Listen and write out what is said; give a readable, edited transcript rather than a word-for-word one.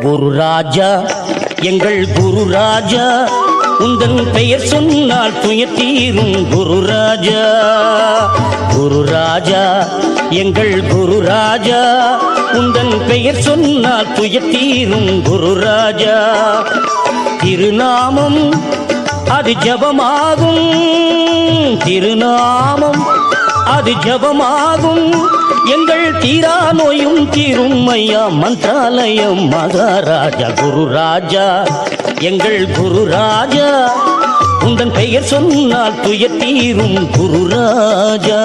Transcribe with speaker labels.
Speaker 1: குரு ராஜா எங்கள் குரு ராஜா உந்தன் பெயர் சொன்னால் துயர் தீரும் குரு ராஜா. குரு ராஜா எங்கள் குரு ராஜா உந்தன் பெயர் சொன்னால் துயர் தீரும் குரு ராஜா. திருநாமம் அது ஜபமாகும், திருநாமம் அது ஜபமாகும், எங்கள் தீரா நோயும் தீரும் ஐயா மந்திராலயம் மகாராஜா. குரு ராஜா எங்கள் குரு ராஜா உந்தன் பெயர் சொன்னால் துயர் தீரும் குரு ராஜா.